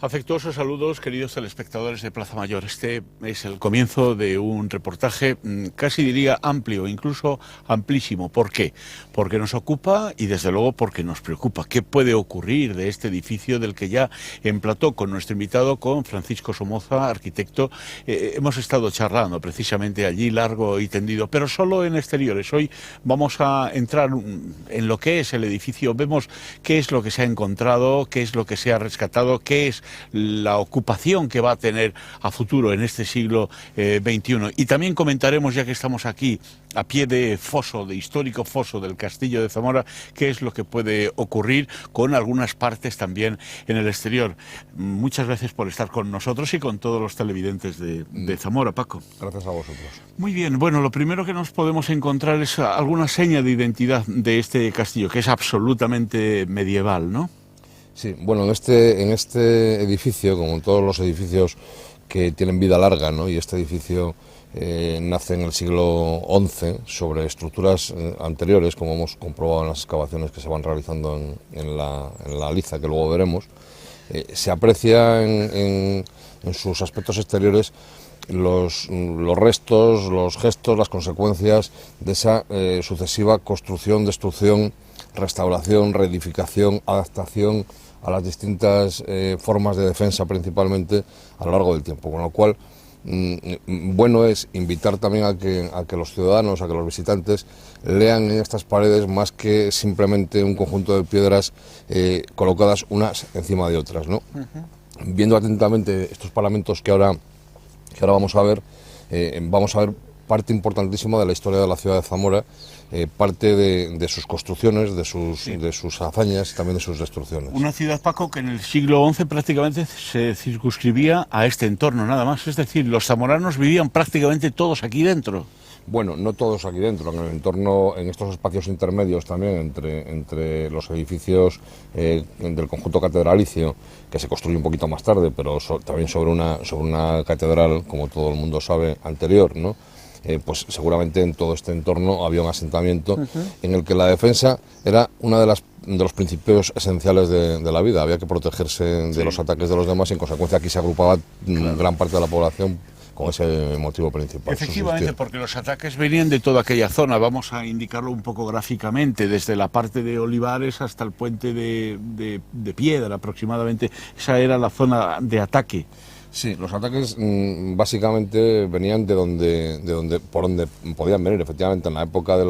Afectuosos saludos, queridos telespectadores de Plaza Mayor. Este es el comienzo de un reportaje casi diría amplio, incluso amplísimo. ¿Por qué? Porque nos ocupa y desde luego porque nos preocupa. ¿Qué puede ocurrir de este edificio del que ya en plató con nuestro invitado, con Francisco Somoza, arquitecto? Hemos estado charlando precisamente allí largo y tendido, pero solo en exteriores. Hoy vamos a entrar en lo que es el edificio. Vemos qué es lo que se ha encontrado, qué es lo que se ha rescatado, qué es la ocupación que va a tener a futuro en este siglo XXI. Y también comentaremos, ya que estamos aquí a pie de foso, de histórico foso del Castillo de Zamora, qué es lo que puede ocurrir con algunas partes también en el exterior. Muchas gracias por estar con nosotros y con todos los televidentes de Zamora, Paco. Gracias a vosotros. Muy bien, bueno, lo primero que nos podemos encontrar es alguna seña de identidad de este castillo, que es absolutamente medieval, ¿no? Sí, bueno, en este edificio, como en todos los edificios que tienen vida larga, ¿no? Y este edificio nace en el siglo XI sobre estructuras anteriores, como hemos comprobado en las excavaciones que se van realizando en la liza, que luego veremos. Se aprecia en sus aspectos exteriores los restos, los gestos, las consecuencias de esa sucesiva construcción, destrucción, restauración, reedificación, adaptación a las distintas formas de defensa principalmente a lo largo del tiempo, con lo cual bueno es invitar también a que los ciudadanos, a que los visitantes lean en estas paredes más que simplemente un conjunto de piedras colocadas unas encima de otras, ¿no? Viendo atentamente estos paramentos que ahora vamos a ver parte importantísima de la historia de la ciudad de Zamora, parte de sus construcciones, de sus hazañas y también de sus destrucciones. Una ciudad, Paco, que en el siglo XI prácticamente se circunscribía a este entorno, nada más. Es decir, los zamoranos vivían prácticamente todos aquí dentro. Bueno, no todos aquí dentro, en el entorno, en estos espacios intermedios también entre los edificios del conjunto catedralicio, que se construye un poquito más tarde, pero también sobre una catedral, como todo el mundo sabe, anterior, ¿no? Pues seguramente en todo este entorno había un asentamiento en el que la defensa era una de los principios esenciales de la vida. Había que protegerse de los ataques de los demás y en consecuencia aquí se agrupaba gran parte de la población con ese motivo principal. Efectivamente, porque los ataques venían de toda aquella zona. Vamos a indicarlo un poco gráficamente, desde la parte de Olivares hasta el puente de Piedra aproximadamente. Esa era la zona de ataque. Sí, los ataques básicamente venían por donde podían venir. Efectivamente, en la época de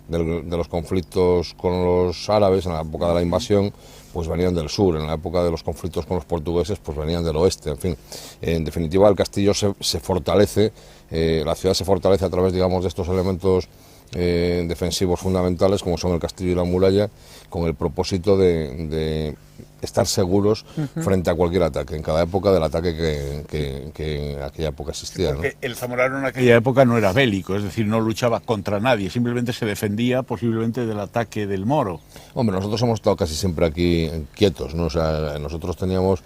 los conflictos con los árabes, en la época de la invasión, pues venían del sur. En la época de los conflictos con los portugueses, pues venían del oeste. En fin, en definitiva, el castillo se fortalece, la ciudad se fortalece a través, digamos, de estos elementos defensivos fundamentales, como son el castillo y la muralla, con el propósito de estar seguros frente a cualquier ataque, en cada época del ataque que en aquella época existía. Porque el zamorano en aquella época no era bélico, es decir, no luchaba contra nadie, simplemente se defendía posiblemente del ataque del moro. Hombre, nosotros hemos estado casi siempre aquí quietos, ¿no? O sea, nosotros teníamos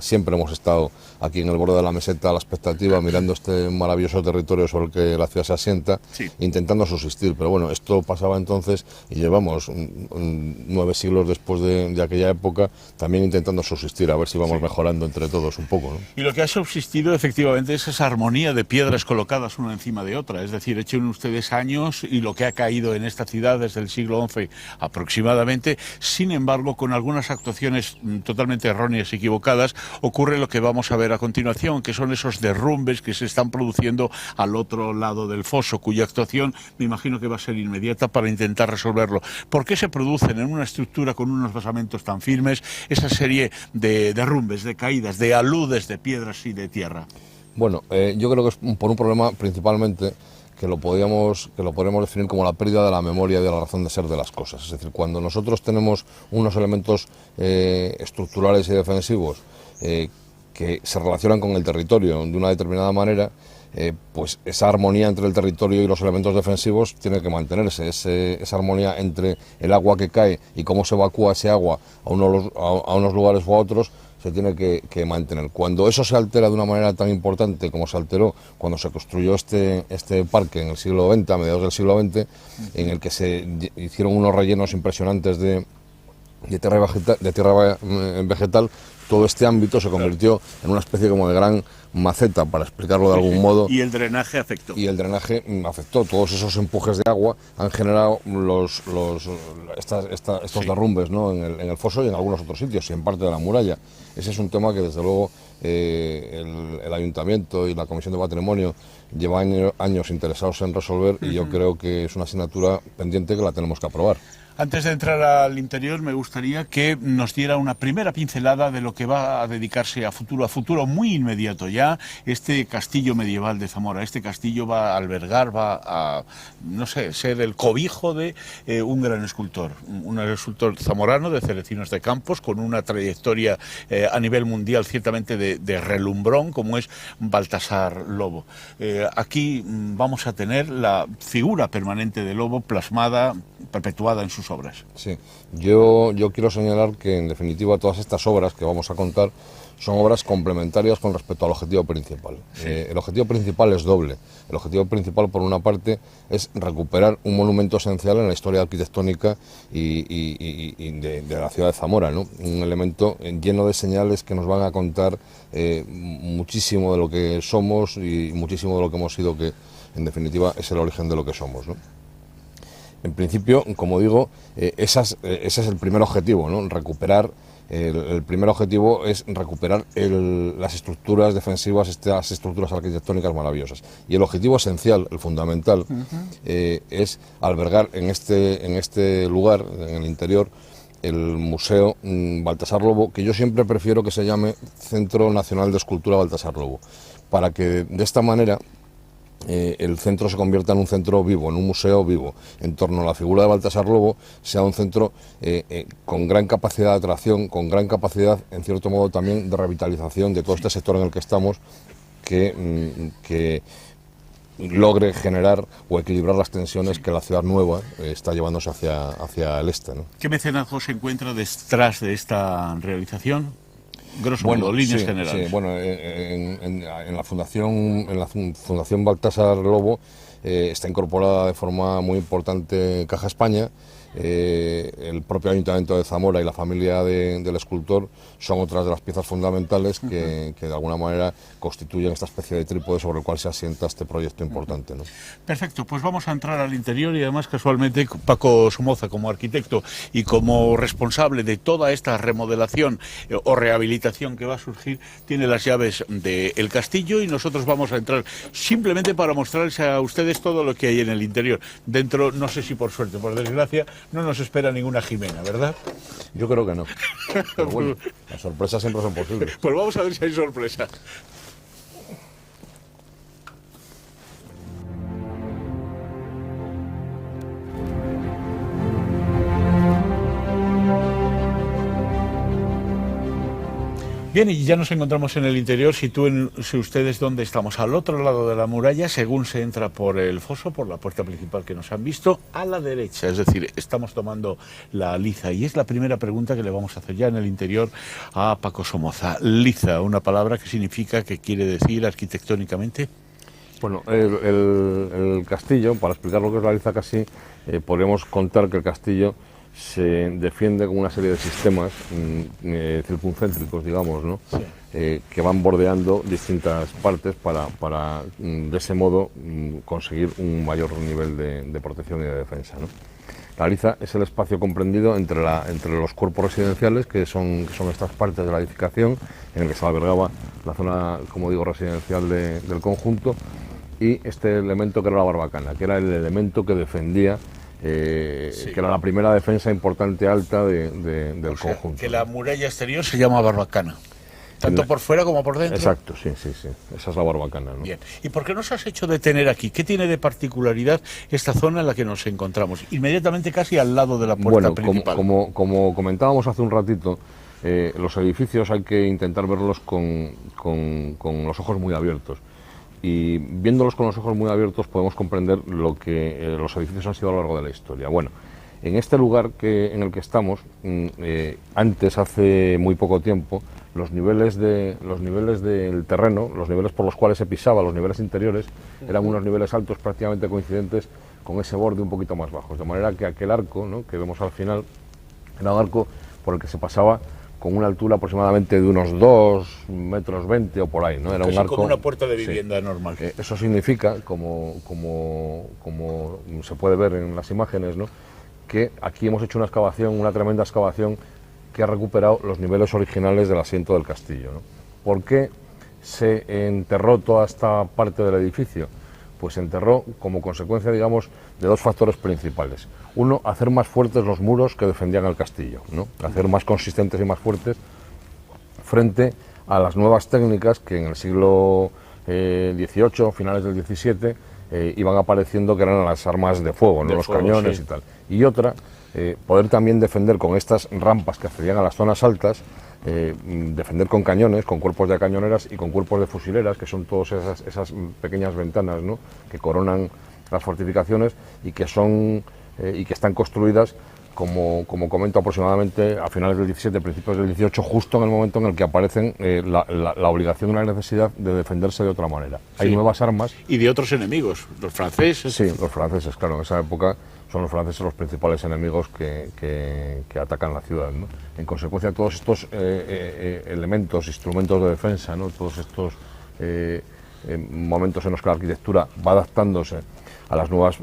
siempre hemos estado aquí en el borde de la meseta a la expectativa, mirando este maravilloso territorio sobre el que la ciudad se asienta, intentando subsistir. Pero bueno, esto pasaba entonces y llevamos 9 siglos después de aquella época también intentando subsistir, a ver si vamos mejorando entre todos un poco, ¿no? Y lo que ha subsistido efectivamente es esa armonía de piedras colocadas una encima de otra, es decir, echen ustedes años y lo que ha caído en esta ciudad desde el siglo XI aproximadamente. Sin embargo, con algunas actuaciones totalmente erróneas y equivocadas, ocurre lo que vamos a ver a continuación, que son esos derrumbes que se están produciendo al otro lado del foso, cuya actuación me imagino que va a ser inmediata para intentar resolverlo. ¿Por qué se producen en una estructura con unos basamentos tan firmes esa serie de derrumbes, de caídas, de aludes de piedras y de tierra? Bueno, yo creo que es por un problema principalmente que lo podríamos definir como la pérdida de la memoria y de la razón de ser de las cosas. Es decir, cuando nosotros tenemos unos elementos estructurales y defensivos que se relacionan con el territorio de una determinada manera, pues esa armonía entre el territorio y los elementos defensivos tiene que mantenerse. Esa armonía entre el agua que cae y cómo se evacúa ese agua a unos lugares o a otros se tiene que mantener. Cuando eso se altera de una manera tan importante como se alteró cuando se construyó este parque en el siglo XX, a mediados del siglo XX, en el que se hicieron unos rellenos impresionantes de vegetal, todo este ámbito se convirtió en una especie como de gran maceta, para explicarlo de algún modo. Y el drenaje afectó. Y el drenaje afectó. Todos esos empujes de agua han generado estos derrumbes, ¿no?, en el foso y en algunos otros sitios, y en parte de la muralla. Ese es un tema que, desde luego, el Ayuntamiento y la Comisión de Patrimonio llevan años interesados en resolver, y yo creo que es una asignatura pendiente que la tenemos que aprobar. Antes de entrar al interior, me gustaría que nos diera una primera pincelada de lo que va a dedicarse a futuro muy inmediato ya, este castillo medieval de Zamora. Este castillo va a albergar, va a, no sé, ser el cobijo de un gran escultor zamorano de Cerecinos de Campos, con una trayectoria a nivel mundial ciertamente de relumbrón, como es Baltasar Lobo. Aquí vamos a tener la figura permanente de Lobo plasmada, perpetuada en sus obras. Sí, yo quiero señalar que, en definitiva, todas estas obras que vamos a contar son obras complementarias con respecto al objetivo principal. Sí. El objetivo principal es doble. El objetivo principal, por una parte, es recuperar un monumento esencial en la historia arquitectónica y de la ciudad de Zamora, ¿no? Un elemento lleno de señales que nos van a contar muchísimo de lo que somos y muchísimo de lo que hemos sido, que, en definitiva, es el origen de lo que somos, ¿no? En principio, como digo, ese es el primer objetivo, ¿no? Recuperar. El primer objetivo es recuperar las estructuras defensivas, estas estructuras arquitectónicas maravillosas. Y el objetivo esencial, el fundamental, es albergar en este lugar, en el interior, el Museo Baltasar Lobo, que yo siempre prefiero que se llame Centro Nacional de Escultura Baltasar Lobo, para que de esta manera el centro se convierta en un centro vivo, en un museo vivo, en torno a la figura de Baltasar Lobo, sea un centro con gran capacidad de atracción, con gran capacidad, en cierto modo, también de revitalización de todo este sector en el que estamos, que logre generar o equilibrar las tensiones que la ciudad nueva está llevándose hacia el este, ¿no? ¿Qué mecenazgo se encuentra detrás de esta realización? Grosso modo, líneas generales. Sí, bueno, en la Fundación Baltasar Lobo está incorporada de forma muy importante Caja España. El propio Ayuntamiento de Zamora y la familia del escultor son otras de las piezas fundamentales que de alguna manera constituyen esta especie de trípode sobre el cual se asienta este proyecto importante, ¿no? Perfecto, pues vamos a entrar al interior, y además, casualmente, Paco Somoza, como arquitecto y como responsable de toda esta remodelación o rehabilitación que va a surgir, tiene las llaves del castillo, y nosotros vamos a entrar simplemente para mostrarles a ustedes todo lo que hay en el interior. Dentro, no sé si por suerte, por desgracia, no nos espera ninguna Jimena, ¿verdad? Yo creo que no. Pero bueno, las sorpresas siempre son posibles. Pues vamos a ver si hay sorpresa. Bien, y ya nos encontramos en el interior. Sitúense ustedes dónde estamos. Al otro lado de la muralla, según se entra por el foso, por la puerta principal que nos han visto, a la derecha. Es decir, estamos tomando la liza. Y es la primera pregunta que le vamos a hacer ya en el interior a Paco Somoza. Liza, una palabra que significa, que quiere decir arquitectónicamente. Bueno, el castillo, para explicar lo que es la liza casi, podríamos contar que el castillo se defiende con una serie de sistemas circuncéntricos, digamos, ¿no? Sí. Que van bordeando distintas partes para de ese modo conseguir un mayor nivel de protección y de defensa, ¿no? La liza es el espacio comprendido entre los cuerpos residenciales, que son estas partes de la edificación, en el que se albergaba la zona, como digo, residencial del conjunto, y este elemento que era la barbacana, que era el elemento que defendía, sí, que era la primera defensa importante alta del conjunto. Que la muralla exterior se llama barbacana, tanto por fuera como por dentro. Exacto, sí. Esa es la barbacana, ¿no? Bien. ¿Y por qué nos has hecho detener aquí? ¿Qué tiene de particularidad esta zona en la que nos encontramos? Inmediatamente casi al lado de la puerta principal. Como comentábamos hace un ratito, los edificios hay que intentar verlos con los ojos muy abiertos. Y viéndolos con los ojos muy abiertos podemos comprender lo que los edificios han sido a lo largo de la historia. Bueno, en este lugar en el que estamos, antes, hace muy poco tiempo, los niveles del terreno, los niveles por los cuales se pisaba, los niveles interiores, eran unos niveles altos prácticamente coincidentes con ese borde un poquito más bajo. De manera que aquel arco, ¿no?, que vemos al final, era un arco por el que se pasaba con una altura aproximadamente de unos 2,20 metros o por ahí, ¿no? Era casi un arco, como una puerta de vivienda normal. Eso significa, como se puede ver en las imágenes, ¿no?, que aquí hemos hecho una excavación, una tremenda excavación, que ha recuperado los niveles originales del asiento del castillo, ¿no? ¿Por qué se enterró toda esta parte del edificio? Pues se enterró como consecuencia, digamos, de dos factores principales. Uno, hacer más fuertes los muros que defendían el castillo, ¿no? Hacer más consistentes y más fuertes frente a las nuevas técnicas que en el siglo XVIII, finales del XVII, iban apareciendo, que eran las armas de fuego, ¿no?, los cañones, sí, y tal. Y otra, poder también defender con estas rampas que accedían a las zonas altas, defender con cañones, con cuerpos de cañoneras y con cuerpos de fusileras, que son todas esas pequeñas ventanas, ¿no?, que coronan las fortificaciones y que están construidas, como comento, aproximadamente a finales del XVII, principios del XVIII, justo en el momento en el que aparecen la obligación y la necesidad de defenderse de otra manera. Sí. Hay nuevas armas. Y de otros enemigos, los franceses. Sí, los franceses, claro, en esa época son los franceses los principales enemigos que atacan la ciudad, ¿no? En consecuencia, todos estos elementos, instrumentos de defensa, ¿no?, todos estos momentos en los que la arquitectura va adaptándose a las nuevas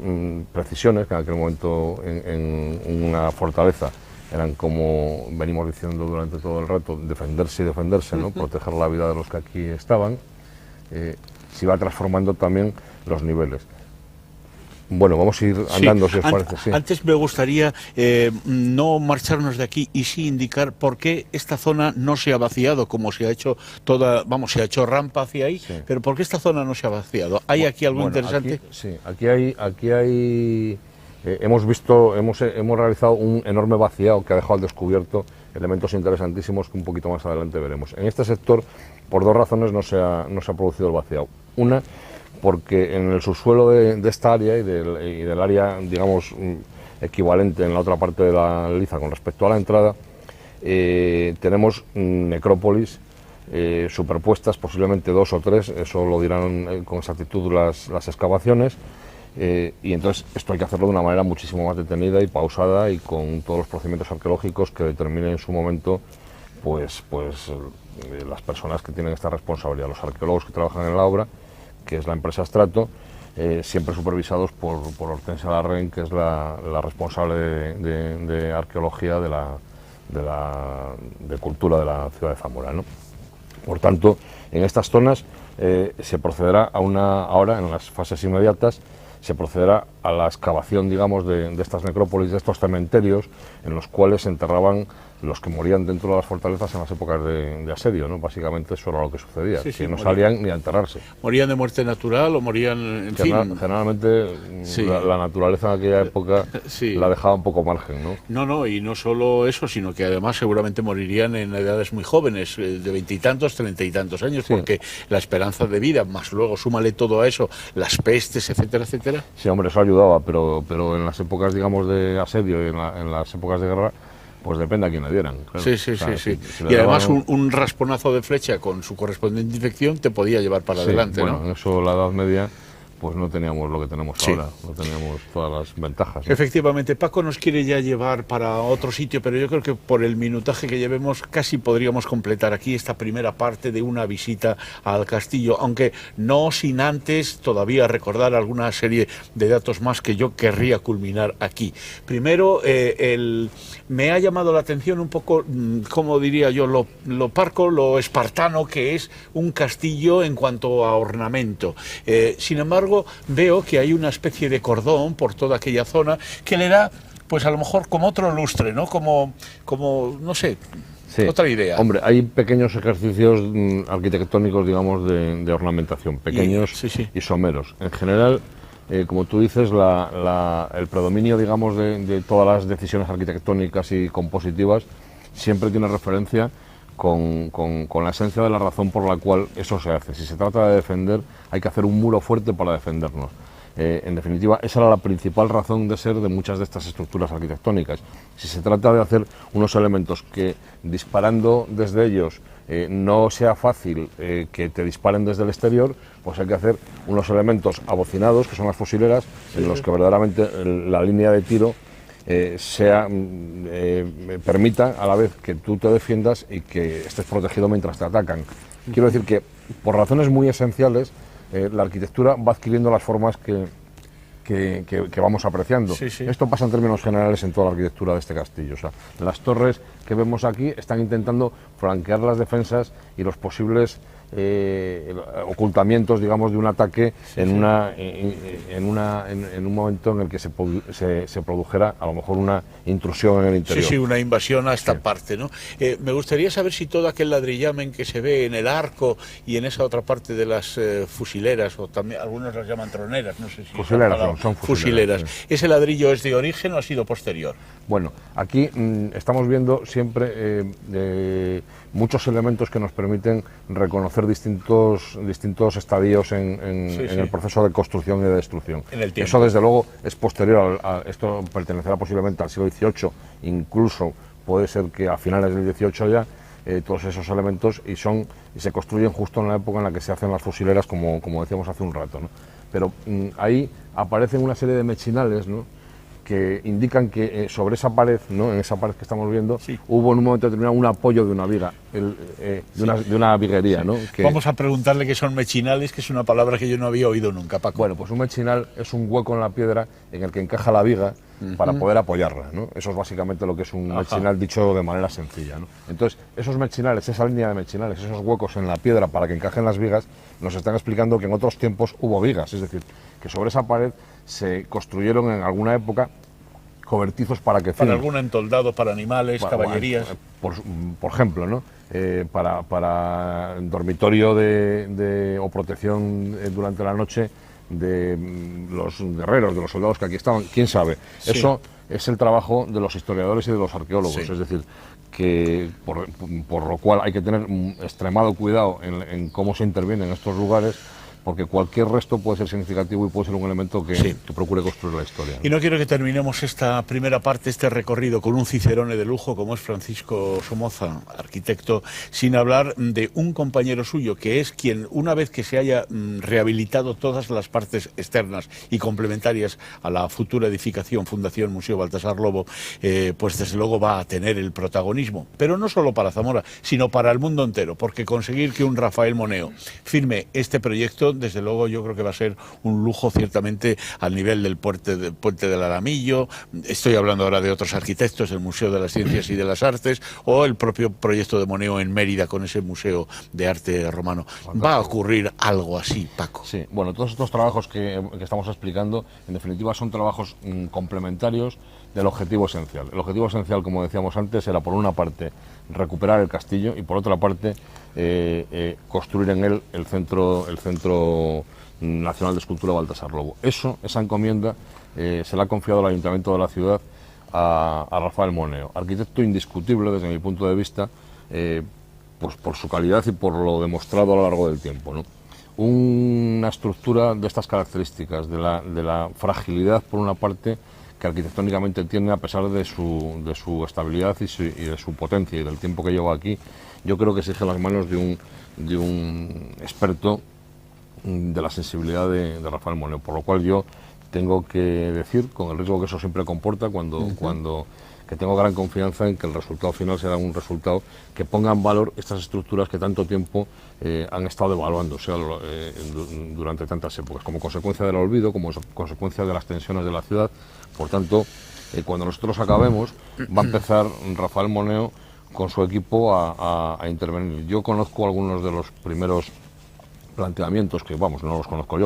precisiones, que en aquel momento en una fortaleza eran, como venimos diciendo durante todo el rato, defenderse y defenderse, ¿no?, proteger la vida de los que aquí estaban, se iba transformando también los niveles. Bueno, vamos a ir andando, sí, si os parece. Sí. Antes me gustaría no marcharnos de aquí y sí indicar por qué esta zona no se ha vaciado, como se ha hecho se ha hecho rampa hacia ahí, sí, pero ¿por qué esta zona no se ha vaciado? ¿Hay aquí algo interesante? Aquí, sí, aquí hay hemos realizado un enorme vaciado que ha dejado al descubierto elementos interesantísimos que un poquito más adelante veremos. En este sector, por dos razones, no se ha producido el vaciado. Una, porque en el subsuelo de esta área y del área, digamos, equivalente en la otra parte de la liza con respecto a la entrada, tenemos necrópolis superpuestas, posiblemente 2 o 3, eso lo dirán con exactitud las excavaciones, y entonces esto hay que hacerlo de una manera muchísimo más detenida y pausada y con todos los procedimientos arqueológicos que determinen en su momento pues las personas que tienen esta responsabilidad, los arqueólogos que trabajan en la obra, que es la empresa Strato, siempre supervisados por Hortensia Larraín, que es la responsable de arqueología de cultura de la ciudad de Zamora, ¿no? Por tanto, en estas zonas se procederá ahora, en las fases inmediatas, se procederá a la excavación, digamos, de estas necrópolis, de estos cementerios, en los cuales se enterraban los que morían dentro de las fortalezas en las épocas de asedio, ¿no? Básicamente eso era lo que sucedía, sí, que no salían ni a enterrarse. ¿Morían de muerte natural o morían, en fin? Generalmente sí, la naturaleza en aquella época sí, la dejaba un poco margen, ¿no? No, y no solo eso, sino que además seguramente morirían en edades muy jóvenes, de 20 y tantos, 30 y tantos años, sí, porque la esperanza de vida, más luego súmale todo a eso, las pestes, etcétera, etcétera. Sí, hombre, eso ayudaba, pero en las épocas, digamos, de asedio y en las épocas de guerra, pues depende a quién le dieran. Claro. Sí. Si y además un rasponazo de flecha con su correspondiente infección te podía llevar para adelante, bueno, ¿no? En eso la Edad Media pues no teníamos lo que tenemos ahora, no teníamos todas las ventajas, ¿no? Efectivamente, Paco nos quiere ya llevar para otro sitio, pero yo creo que por el minutaje que llevemos casi podríamos completar aquí esta primera parte de una visita al castillo, aunque no sin antes todavía recordar alguna serie de datos más que yo querría culminar aquí. Primero, me ha llamado la atención un poco, como diría yo, lo parco, lo espartano que es un castillo en cuanto a ornamento. Sin embargo, veo que hay una especie de cordón por toda aquella zona que le da, pues a lo mejor como otro lustre, ¿no? Como no sé, sí, otra idea. Hombre, hay pequeños ejercicios arquitectónicos, digamos, de ornamentación, pequeños y someros. En general, como tú dices, el predominio, digamos, de todas las decisiones arquitectónicas y compositivas siempre tiene referencia con la esencia de la razón por la cual eso se hace. Si se trata de defender, hay que hacer un muro fuerte para defendernos. En definitiva, esa era la principal razón de ser de muchas de estas estructuras arquitectónicas. Si se trata de hacer unos elementos que, disparando desde ellos, no sea fácil que te disparen desde el exterior, pues hay que hacer unos elementos abocinados, que son las fusileras, en los que verdaderamente la línea de tiro permita a la vez que tú te defiendas y que estés protegido mientras te atacan. Quiero decir que, por razones muy esenciales, la arquitectura va adquiriendo las formas que vamos apreciando. Sí, sí. Esto pasa en términos generales en toda la arquitectura de este castillo. O sea, las torres que vemos aquí están intentando flanquear las defensas y los posibles ocultamientos, digamos, de un ataque en un momento en el que se produjera a lo mejor una intrusión en el interior. Sí, sí, una invasión a esta parte, ¿no? Me gustaría saber si todo aquel ladrillamen que se ve en el arco y en esa otra parte de las fusileras, o también algunos las llaman troneras, no sé si fusileras, son fusileras. Sí. ¿Ese ladrillo es de origen o ha sido posterior? Bueno, aquí estamos viendo siempre muchos elementos que nos permiten reconocer distintos estadios en el proceso de construcción y de destrucción. En el tiempo. Eso, desde luego, es posterior esto pertenecerá posiblemente al siglo XVIII, incluso puede ser que a finales del XVIII ya, todos esos elementos, y se construyen justo en la época en la que se hacen las fusileras, como decíamos hace un rato, ¿no? Pero ahí aparecen una serie de mechinales, ¿no?, que indican que sobre esa pared, ¿no?, en esa pared que estamos viendo, sí, hubo en un momento determinado un apoyo de una viga, de una viguería, ¿no? Vamos a preguntarle qué son mechinales, que es una palabra que yo no había oído nunca, Paco. Bueno, pues un mechinal es un hueco en la piedra en el que encaja la viga para poder apoyarla, ¿no? Eso es básicamente lo que es un mechinal, dicho de manera sencilla, ¿no? Entonces, esos mechinales, esa línea de mechinales, esos huecos en la piedra para que encajen las vigas, nos están explicando que en otros tiempos hubo vigas, es decir, que sobre esa pared se construyeron en alguna época cobertizos para que... Para algún entoldado, para animales, caballerías... Por ejemplo, ¿no? Para dormitorio o protección durante la noche de los guerreros, de los soldados que aquí estaban, quién sabe. Sí. Eso es el trabajo de los historiadores y de los arqueólogos, sí, es decir, que por lo cual hay que tener extremado cuidado en cómo se interviene en estos lugares, porque cualquier resto puede ser significativo y puede ser un elemento que procure construir la historia, ¿no? Y no quiero que terminemos esta primera parte, este recorrido, con un cicerone de lujo como es Francisco Somoza, arquitecto, sin hablar de un compañero suyo, que es quien, una vez que se haya rehabilitado todas las partes externas y complementarias a la futura edificación Fundación Museo Baltasar Lobo, pues desde luego va a tener el protagonismo, pero no solo para Zamora, sino para el mundo entero, porque conseguir que un Rafael Moneo firme este proyecto, desde luego yo creo que va a ser un lujo ciertamente al nivel del puente del Aramillo. Estoy hablando ahora de otros arquitectos, el Museo de las Ciencias y de las Artes, o el propio proyecto de Moneo en Mérida con ese Museo de Arte Romano. ¿Va a ocurrir algo así, Paco? Sí, bueno, todos estos trabajos que estamos explicando, en definitiva, son trabajos complementarios del objetivo esencial. El objetivo esencial, como decíamos antes, era, por una parte, recuperar el castillo y, por otra parte, construir en él el Centro Nacional de Escultura Baltasar Lobo. Esa encomienda se la ha confiado el Ayuntamiento de la ciudad a Rafael Moneo, arquitecto indiscutible desde mi punto de vista, pues por su calidad y por lo demostrado a lo largo del tiempo, ¿no? Una estructura de estas características, de la fragilidad, por una parte, que arquitectónicamente tiene, a pesar de su estabilidad y de su potencia y del tiempo que lleva aquí, yo creo que exige las manos de un experto de la sensibilidad de Rafael Moneo, por lo cual yo tengo que decir, con el riesgo que eso siempre comporta, que tengo gran confianza en que el resultado final será un resultado que ponga en valor estas estructuras que tanto tiempo han estado devaluándose durante tantas épocas, como consecuencia del olvido, como consecuencia de las tensiones de la ciudad. Por tanto, cuando nosotros acabemos, va a empezar Rafael Moneo con su equipo a intervenir. Yo conozco algunos de los primeros planteamientos, que vamos, no los conozco yo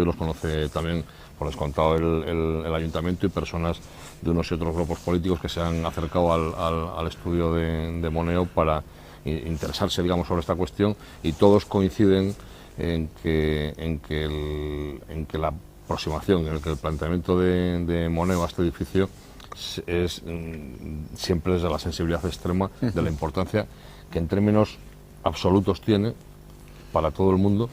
y los conoce también por descontado el Ayuntamiento y personas de unos y otros grupos políticos que se han acercado al estudio de Moneo para interesarse, digamos, sobre esta cuestión, y todos coinciden en que la aproximación, en el que el planteamiento de Moneo a este edificio es siempre desde la sensibilidad extrema de la importancia que en términos absolutos tiene para todo el mundo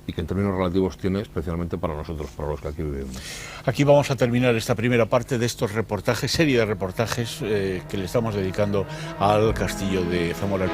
y que en términos relativos tiene especialmente para nosotros, para los que aquí vivimos. Aquí vamos a terminar esta primera parte de estos reportajes, serie de reportajes que le estamos dedicando al castillo de Zamora.